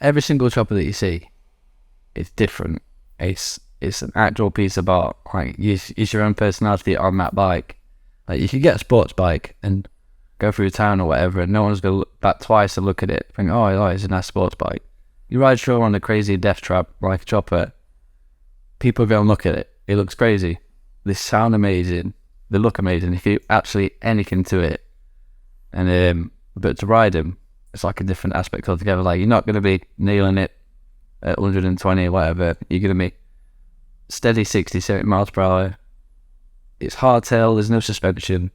every single chopper that you see is different. It's an actual piece of art. Like, it's your own personality on that bike. Like, you could get a sports bike and go through town or whatever, and no one's going to look back twice to look at it, think, oh, it's a nice sports bike. You ride through on a crazy death trap like a chopper, people go and look at it. It looks crazy. They sound amazing. They look amazing. If you absolutely anything to it, and but to ride them, it's like a different aspect altogether. Like, you're not going to be nailing it at 120 or whatever. You're going to be steady 60, 70 miles per hour. It's hardtail. There's no suspension.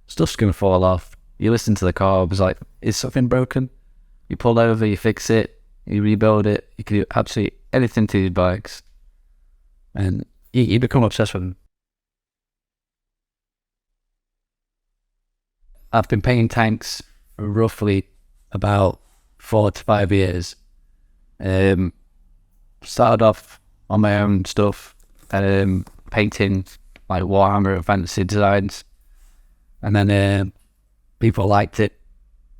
Stuff's going to fall off. You listen to the car. It's like, is something broken? You pull over, you fix it, you rebuild it. You can do absolutely anything to these bikes, and you become obsessed with them. I've been painting tanks for roughly about 4 to 5 years. Started off on my own stuff, painting like Warhammer and fantasy designs, and then people liked it,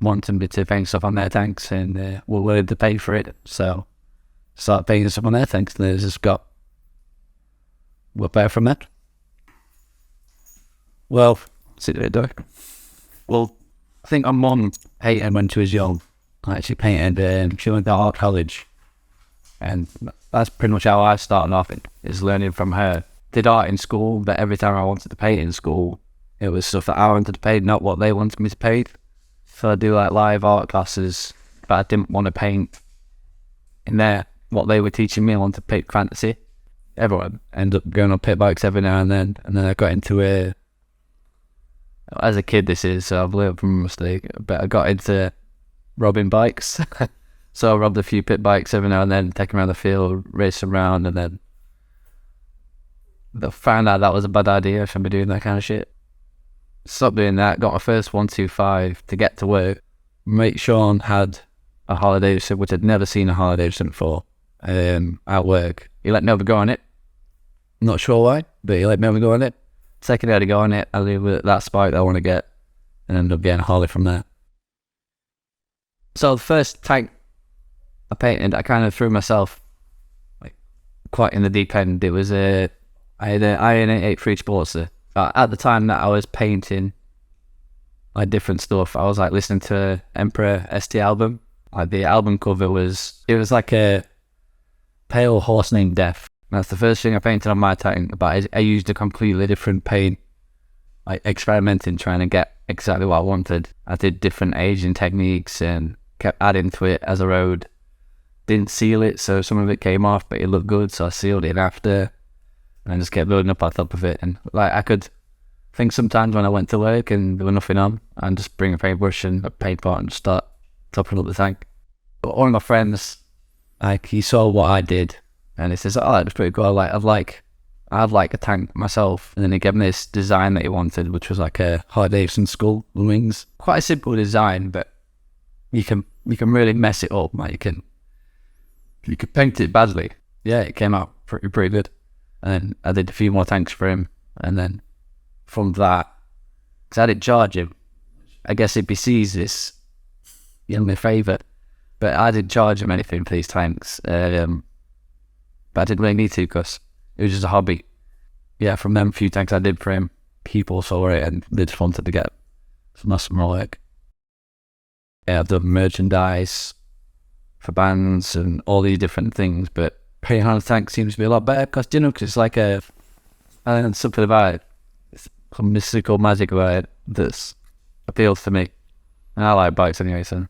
wanted me to paint stuff on their tanks, and were willing to pay for it. So started painting stuff on their tanks, and they just got better from that. Well, sit there, Doc. Well, I think my mum painted when she was young. Like, she painted, she went to art college, and that's pretty much how I started off, is learning from her. Did art in school, but every time I wanted to paint in school, it was stuff that I wanted to paint, not what they wanted me to paint. So I do like live art classes, but I didn't want to paint in there. What they were teaching me, I wanted to paint fantasy. Everyone ended up going on pit bikes every now and then I got into as a kid this is, so I've learned from a mistake, but I got into robbing bikes. So I robbed a few pit bikes every now and then, take them around the field, race them around, and then I found out that was a bad idea. I shouldn't be doing that kind of shit. Stopped doing that, got my first 125 to get to work. Mate Sean had a Harley Davidson, which I'd never seen a Harley Davidson before, at work. He let me go on it. Not sure why, but he let me go on it. Second day I had to go on it, I leave with that spike that I want to get, and ended up getting a Harley from there. So the first tank I painted, I kind of threw myself like quite in the deep end. It was I had an IN883 Sportster. At the time that I was painting like different stuff, I was like listening to Emperor ST album. Like, the album cover was like a pale horse named Death. That's the first thing I painted on my tank, but I used a completely different paint, like experimenting, trying to get exactly what I wanted. I did different aging techniques and kept adding to it as I rode. Didn't seal it, so some of it came off, but it looked good, so I sealed it after, and I just kept building up on top of it. And like, I could think sometimes when I went to work and there was nothing on, and just bring a paintbrush and a paint pot and start topping up the tank. But one of my friends, like, he saw what I did, and he says, "Oh, that was pretty cool. I'd like a tank myself." And then he gave me this design that he wanted, which was like a Harley Davidson skull and wings. Quite a simple design, but you can really mess it up. Like, you could paint it badly. Yeah, it came out pretty good. And then I did a few more tanks for him, and then from that, because I didn't charge him, I guess if he sees this, he'll me a favour, but I didn't charge him anything for these tanks. But I didn't really need to, because it was just a hobby. Yeah, from them few tanks I did for him, people saw it and they just wanted to get some more work. Yeah, I've done merchandise for bands and all these different things, but painting on a tank seems to be a lot better, because it's like something about it. It's some mystical magic about it that appeals to me. And I like bikes anyway, so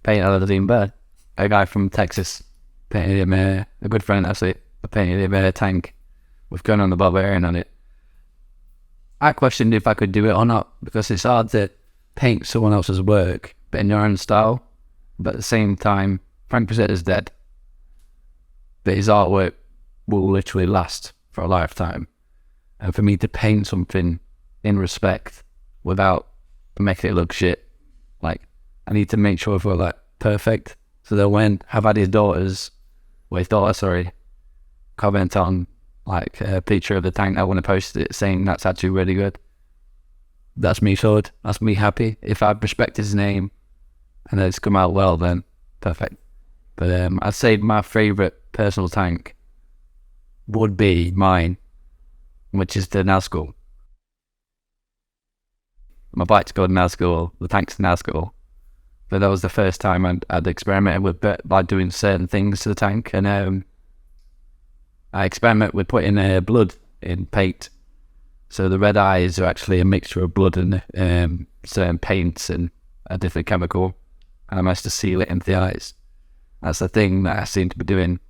painting on it even better. A guy from Texas painted him a good friend actually. I painted him a tank with Gun on the Barbarian on it. I questioned if I could do it or not, because it's hard to paint someone else's work but in your own style. But at the same time, Frank Posetti's dead, but his artwork will literally last for a lifetime. And for me to paint something in respect without making it look shit, like, I need to make sure it's like perfect, so that when I've had his daughter, comment on like a picture of the tank, I want to post it saying that's actually really good. That's me sorted. That's me happy. If I respect his name and it's come out well, then perfect. But I'd say my favourite personal tank would be mine, which is the Nazgul. My bike's called Nazgul, the tank's Nazgul. But that was the first time I'd experimented with by doing certain things to the tank, and I experimented with putting blood in paint. So the red eyes are actually a mixture of blood and certain paints and a different chemical, and I managed to seal it into the eyes. That's the thing that I seem to be doing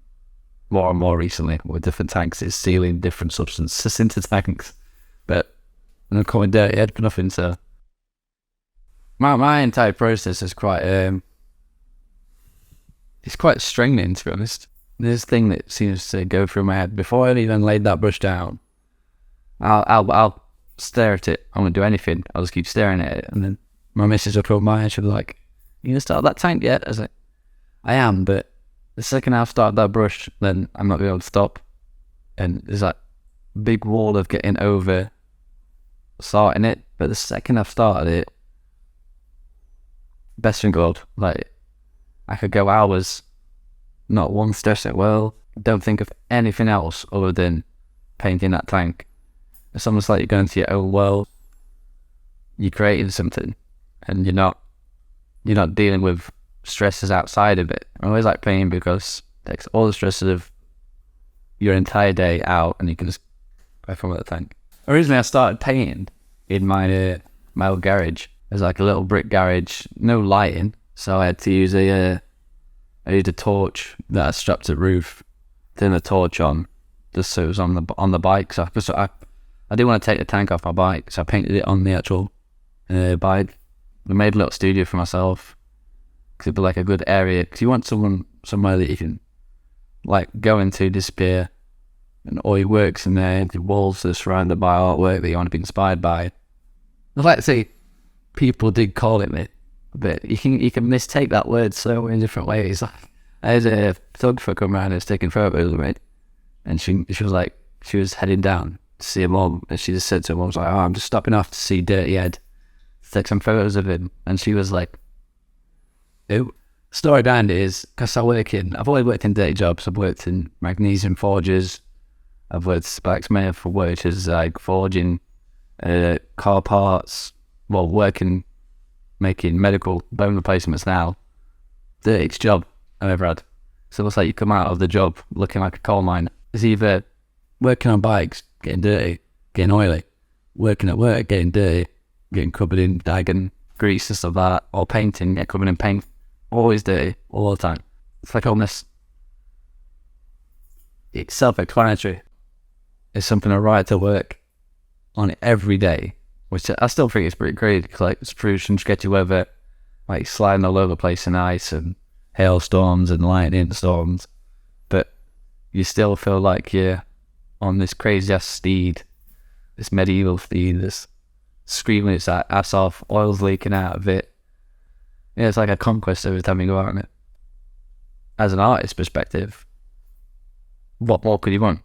more and more recently with different tanks, is sealing different substances into tanks. But I'm not calling dirty head for nothing, so my entire process is quite it's quite straining, to be honest. This thing that seems to go through my head before I even laid that brush down. I'll stare at it. I won't do anything. I'll just keep staring at it, and then my missus will come by and she'll be like, "You gonna start that tank yet?" I was like, "I am, but the second I've started that brush, then I'm not gonna be able to stop." And there's that big wall of getting over starting it. But the second I've started it, best in God, like I could go hours, not one stress at well. Don't think of anything else other than painting that tank. It's almost like you're going to your own world. You're creating something, and you're not dealing with stresses outside of it. I always like painting because it takes all the stresses of your entire day out, and you can just crack on with the tank. Originally, I started painting in my old garage. There's like a little brick garage, no lighting, so I had to use I used a torch that I strapped to the roof, turn the torch on, just so it was on the bike. So I didn't want to take the tank off my bike, so I painted it on the actual bike. I made a little studio for myself, because it'd be like a good area, because you want somewhere that you can like go into, disappear, and all your work's in there. The walls are surrounded by artwork that you want to be inspired by. I'd like to say people did call it, but you can mistake that word so many different ways. Like, I had a photographer come around and was taking photos of me, and she was heading down to see her mum, and she just said to her mum, was like, "Oh, I'm just stopping off to see Dirty Ed, to take some photos of him." And she was like, "Who?" Story behind it is, because I've always worked in dirty jobs. I've worked in magnesium forges, I've worked as a blacksmith, I've worked as like forging car parts, making medical bone replacements now. Dirtiest job I've ever had. So it looks like you come out of the job looking like a coal mine. It's either working on bikes, getting dirty, getting oily, working at work, getting dirty, getting covered in dagging grease and stuff like that, or painting, getting covered in paint. Always dirty, all the time. It's like almost, it's self-explanatory. It's something I ride to work on every day, which I still think is pretty crazy, because like it's through some sketchy weather, like sliding all over the place in ice and hailstorms and lightning storms, but you still feel like you're on this crazy ass steed, this medieval steed, this screaming its ass off, oil's leaking out of it. Yeah, it's like a conquest every time you go out on it. As an artist perspective, what more could you want?